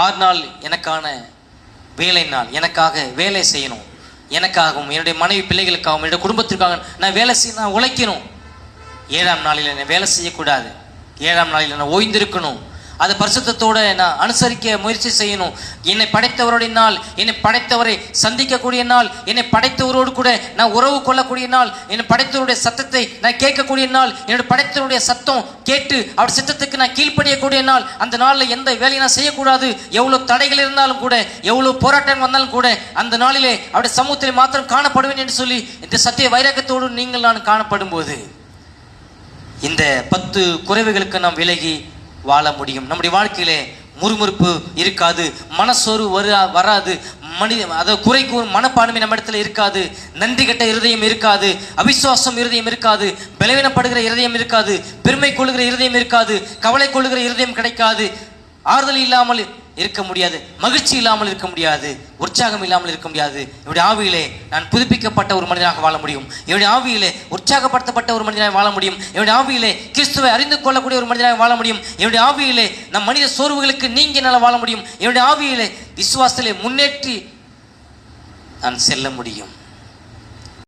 6 நாள் எனக்கான வேலை நாள். எனக்காக வேலை செய்யணும், எனக்காகவும் என்னுடைய மனைவி பிள்ளைகளுக்காகவும் என்னுடைய குடும்பத்திற்காக நான் வேலை செய்ய, நான் உழைக்கணும். 7ஆம் நாளில் நான் வேலை செய்யக்கூடாது. 7ஆம் நாளில் நான் ஓய்ந்திருக்கணும். அதை பரிசுத்தத்தோடு நான் அனுசரிக்க முயற்சி செய்யணும். என்னை படைத்தவருடைய நாள், என்னை படைத்தவரை சந்திக்கக்கூடிய நாள், என்னை படைத்தவரோடு கூட நான் உறவு கொள்ளக்கூடிய நாள், என்னை படைத்தவருடைய சத்தத்தை நான் கேட்கக்கூடிய நாள், என்னுடைய படைத்தவருடைய சத்தம் கேட்டு அவர் சித்தத்துக்கு நான் கீழ்ப்படியக்கூடிய நாள். அந்த நாளில் எந்த வேலையை நான் செய்யக்கூடாது. எவ்வளோ தடைகள் இருந்தாலும் கூட, எவ்வளோ போராட்டம் வந்தாலும் கூட, அந்த நாளிலே அவருடைய சமூகத்திலே மாத்திரம் காணப்படுவேன் என்று சொல்லி இந்த சத்திய வைராகத்தோடு நீங்கள் நான் காணப்படும் போது இந்த 10 குறைவுகளுக்கு நாம் விலகி வாழ முடியும். நம்முடைய வாழ்க்கையிலே முறுமுறுப்பு இருக்காது, மனசோர்வு வராது, அதை குறை கூறும் மனப்பான்மை நம்ம இடத்துல இருக்காது, நன்றி கெட்ட இருதயம் இருக்காது, அவிசுவாசம் இருதயம் இருக்காது, பலவீனப்படுகிற இருதயம் இருக்காது, பெருமை கொள்ளுகிற இருதயம் இருக்காது, கவலை கொள்ளுகிற இருதயம் கிடைக்காது, ஆறுதல் இல்லாமல் இருக்க முடியாது, மகிழ்ச்சி இல்லாமல் இருக்க முடியாது, உற்சாகம் இல்லாமல் இருக்க முடியாது. என்னுடைய ஆவியிலே நான் புதுப்பிக்கப்பட்ட ஒரு மனிதனாக வாழ முடியும். என்னுடைய ஆவியிலே உற்சாகப்படுத்தப்பட்ட ஒரு மனிதனாக வாழ முடியும். என்னுடைய ஆவியிலே கிறிஸ்துவை அறிந்து கொள்ளக்கூடிய ஒரு மனிதனாக வாழ முடியும். என்னுடைய ஆவியிலே நம் மனித சோர்வுகளுக்கு நீங்க என்னால் வாழ முடியும். என்னுடைய ஆவியிலே விசுவாசத்திலே முன்னேற்றி நான் செல்ல முடியும்.